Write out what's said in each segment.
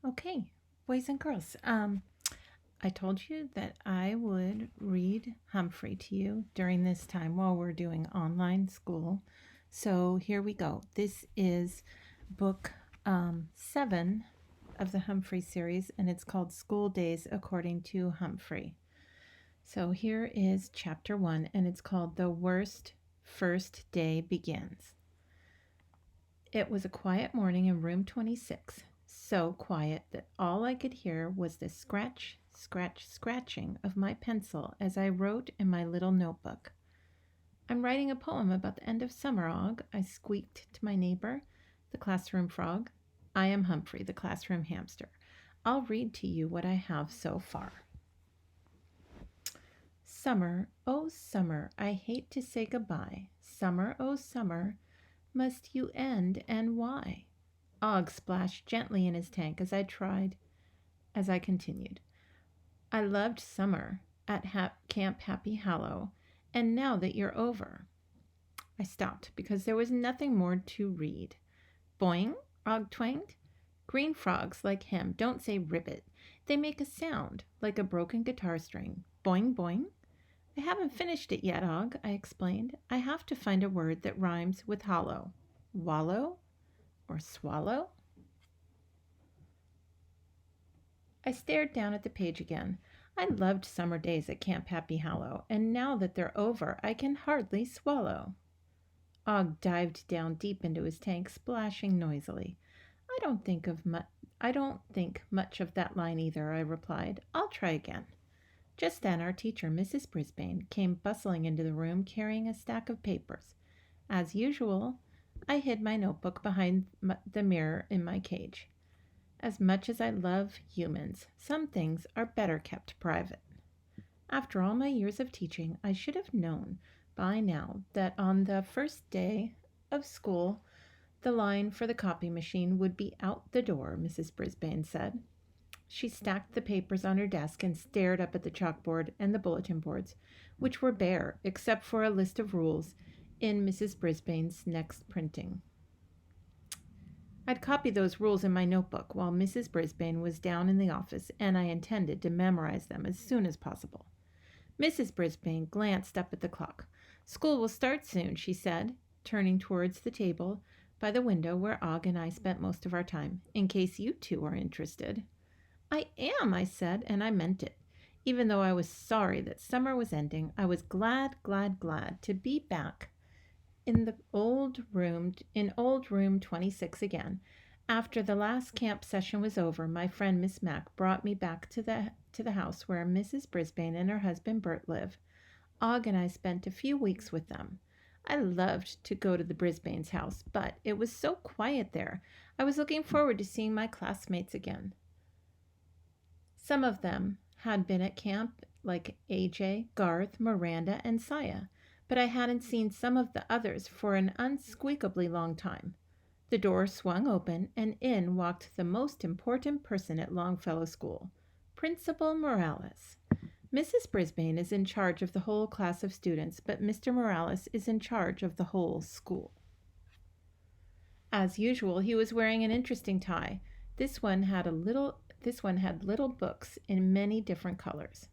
Okay, boys and girls, I told you that I would read Humphrey to you during this time while we're doing online school. So here we go. This is book 7 of the Humphrey series, and it's called School Days According to Humphrey. So here is chapter 1, and it's called The Worst First Day Begins. It was a quiet morning in room 26, so quiet that all I could hear was the scratch, scratch, scratching of my pencil as I wrote in my little notebook. I'm writing a poem about the end of summer, Og, I squeaked to my neighbor, the classroom frog. I am Humphrey, the classroom hamster. I'll read to you what I have so far. Summer, oh summer, I hate to say goodbye. Summer, oh summer, must you end, and why? Og splashed gently in his tank as I continued. I loved summer at Camp Happy Hallow, and now that you're over. I stopped because there was nothing more to read. Boing, Og twanged. Green frogs like him don't say ribbit. They make a sound like a broken guitar string. Boing, boing. I haven't finished it yet, Og, I explained. I have to find a word that rhymes with hollow. Wallow or swallow? I stared down at the page again. I loved summer days at Camp Happy Hallow, and now that they're over, I can hardly swallow. Og dived down deep into his tank, splashing noisily. I don't think much of that line either, I replied. I'll try again. Just then our teacher, Mrs. Brisbane, came bustling into the room carrying a stack of papers. As usual, I hid my notebook behind the mirror in my cage. As much as I love humans, some things are better kept private. After all my years of teaching, I should have known by now that on the first day of school, the line for the copy machine would be out the door, Mrs. Brisbane said. She stacked the papers on her desk and stared up at the chalkboard and the bulletin boards, which were bare except for a list of rules in Mrs. Brisbane's next printing. I'd copied those rules in my notebook while Mrs. Brisbane was down in the office, and I intended to memorize them as soon as possible. Mrs. Brisbane glanced up at the clock. School will start soon, she said, turning towards the table by the window where Og and I spent most of our time, in case you two are interested. I am, I said, and I meant it. Even though I was sorry that summer was ending, I was glad to be back in old room 26 again. After the last camp session was over, my friend Miss Mack brought me back to the house where Mrs. Brisbane and her husband Bert live. Og and I spent a few weeks with them. I loved to go to the Brisbane's house, but it was so quiet there. I was looking forward to seeing my classmates again. Some of them had been at camp, like AJ, Garth, Miranda, and Saya, but I hadn't seen some of the others for an unsqueakably long time. The door swung open, and in walked the most important person at Longfellow School, Principal Morales. Mrs. Brisbane is in charge of the whole class of students, but Mr. Morales is in charge of the whole school. As usual, he was wearing an interesting tie. This one had little books in many different colors.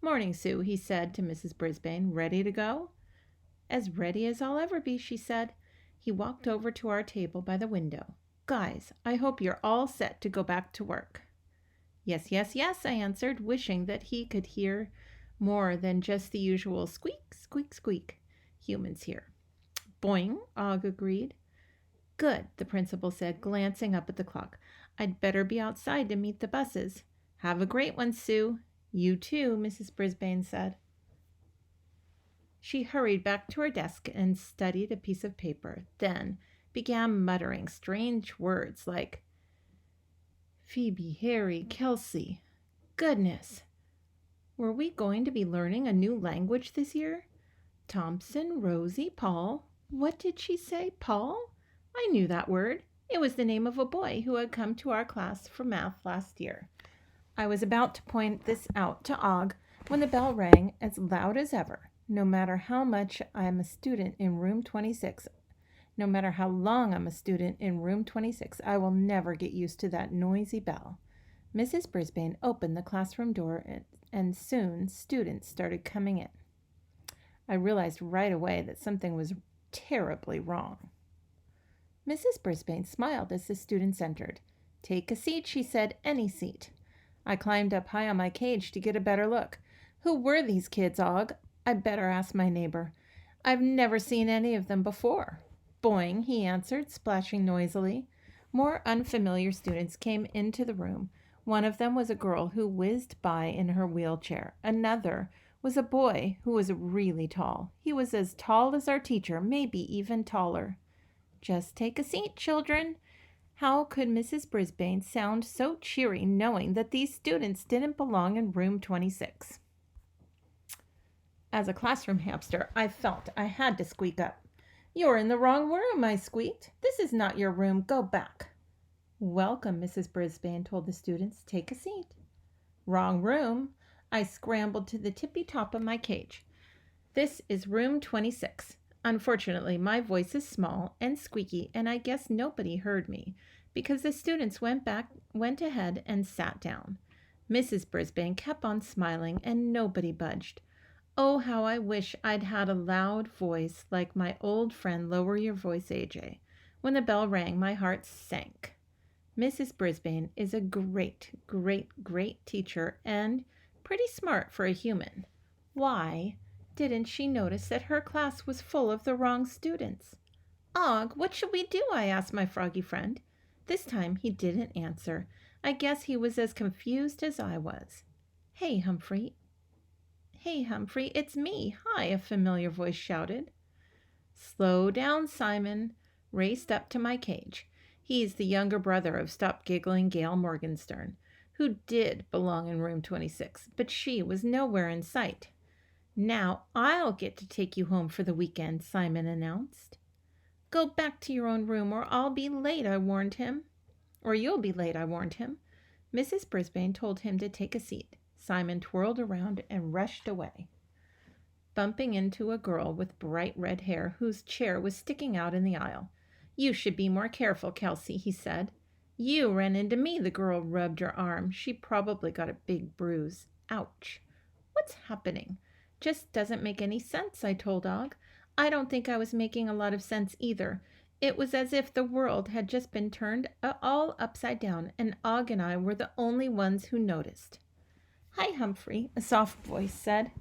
Morning, Sue, he said to Mrs. Brisbane. Ready to go? As ready as I'll ever be, she said. He walked over to our table by the window. Guys, I hope you're all set to go back to work. Yes, yes, yes, I answered, wishing that he could hear more than just the usual squeak, squeak, squeak humans hear. Boing, Og agreed. Good, the principal said, glancing up at the clock. I'd better be outside to meet the buses. Have a great one, Sue. You too, Mrs. Brisbane said. She hurried back to her desk and studied a piece of paper, then began muttering strange words like Phoebe, Harry, Kelsey. Goodness! Were we going to be learning a new language this year? Thompson, Rosie, Paul. What did she say? Paul? I knew that word. It was the name of a boy who had come to our class for math last year. I was about to point this out to Og when the bell rang as loud as ever. No matter how much I'm a student in room 26, no matter how long I'm a student in room 26, I will never get used to that noisy bell. Mrs. Brisbane opened the classroom door, and soon students started coming in. I realized right away that something was terribly wrong. Mrs. Brisbane smiled as the students entered. "Take a seat," she said, "any seat." I climbed up high on my cage to get a better look. Who were these kids, Og? I better ask my neighbor. I've never seen any of them before. Boing, he answered, splashing noisily. More unfamiliar students came into the room. One of them was a girl who whizzed by in her wheelchair. Another was a boy who was really tall. He was as tall as our teacher, maybe even taller. "Just take a seat, children." How could Mrs. Brisbane sound so cheery knowing that these students didn't belong in room 26? As a classroom hamster, I felt I had to squeak up. "You're in the wrong room," I squeaked. "This is not your room. Go back." "Welcome," Mrs. Brisbane told the students. "Take a seat." "Wrong room." I scrambled to the tippy top of my cage. "This is room 26. Unfortunately, my voice is small and squeaky, and I guess nobody heard me because the students went ahead and sat down. Mrs. Brisbane kept on smiling, and nobody budged. Oh, how I wish I'd had a loud voice like my old friend Lower Your Voice AJ. When the bell rang, my heart sank. Mrs. Brisbane is a great, great, great teacher and pretty smart for a human. Why didn't she notice that her class was full of the wrong students? "Og, what should we do?" I asked my froggy friend. This time he didn't answer. I guess he was as confused as I was. Hey, Humphrey, it's me. Hi," a familiar voice shouted. "Slow down, Simon," raced up to my cage. He's the younger brother of Stop Giggling Gail Morgenstern, who did belong in room 26, but she was nowhere in sight. "Now I'll get to take you home for the weekend," Simon announced. "Go back to your own room or I'll be late," I warned him. "Or you'll be late," I warned him. Mrs. Brisbane told him to take a seat. Simon twirled around and rushed away, bumping into a girl with bright red hair whose chair was sticking out in the aisle. "You should be more careful, Kelsey," he said. "You ran into me." The girl rubbed her arm. She probably got a big bruise. Ouch. "What's happening?" "Just doesn't make any sense," I told Og. I don't think I was making a lot of sense either. It was as if the world had just been turned all upside down, and Og and I were the only ones who noticed. "Hi, Humphrey," a soft voice said.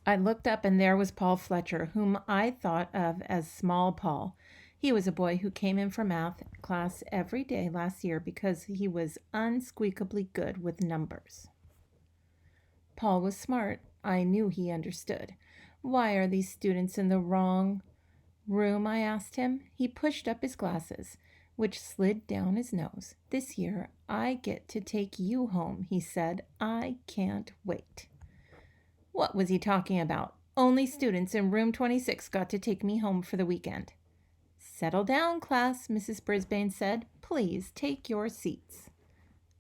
I looked up, and there was Paul Fletcher, whom I thought of as Small Paul. He was a boy who came in for math class every day last year because he was unsqueakably good with numbers. Paul was smart. I knew he understood. "Why are these students in the wrong room?" I asked him. He pushed up his glasses, which slid down his nose. "This year, I get to take you home," he said. "I can't wait." What was he talking about? Only students in room 26 got to take me home for the weekend. "Settle down, class," Mrs. Brisbane said. "Please take your seats."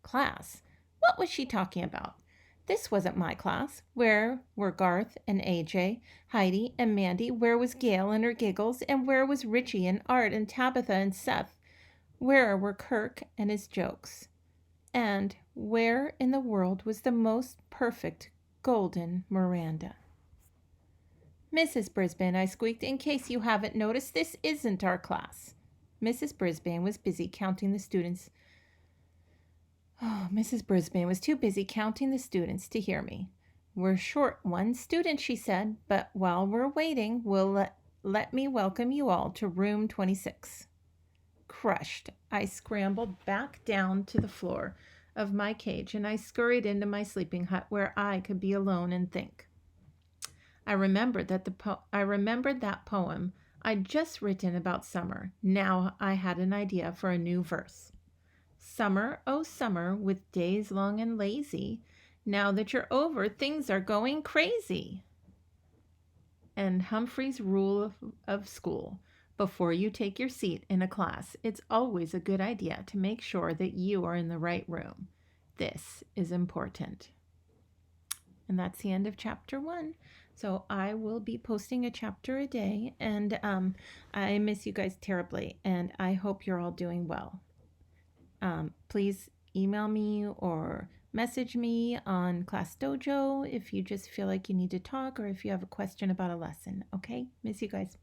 Class? What was she talking about? This wasn't my class. Where were Garth and AJ, Heidi and Mandy? Where was Gail and her giggles? And where was Richie and Art and Tabitha and Seth? Where were Kirk and his jokes? And where in the world was the most perfect golden Miranda? "Mrs. Brisbane," I squeaked, "in case you haven't noticed, this isn't our class." Mrs. Brisbane was busy counting the students. Mrs. Brisbane was too busy counting the students to hear me. "We're short one student," she said, "but while we're waiting, let me welcome you all to room 26. Crushed, I scrambled back down to the floor of my cage, and I scurried into my sleeping hut where I could be alone and think. I remembered that poem I'd just written about summer. Now I had an idea for a new verse. "Summer, oh summer, with days long and lazy. Now that you're over, things are going crazy." And Humphrey's rule of school: before you take your seat in a class, it's always a good idea to make sure that you are in the right room. This is important. And that's the end of chapter 1. So I will be posting a chapter a day, and I miss you guys terribly, and I hope you're all doing well. Please email me or message me on Class Dojo if you just feel like you need to talk or if you have a question about a lesson. Okay? Miss you guys.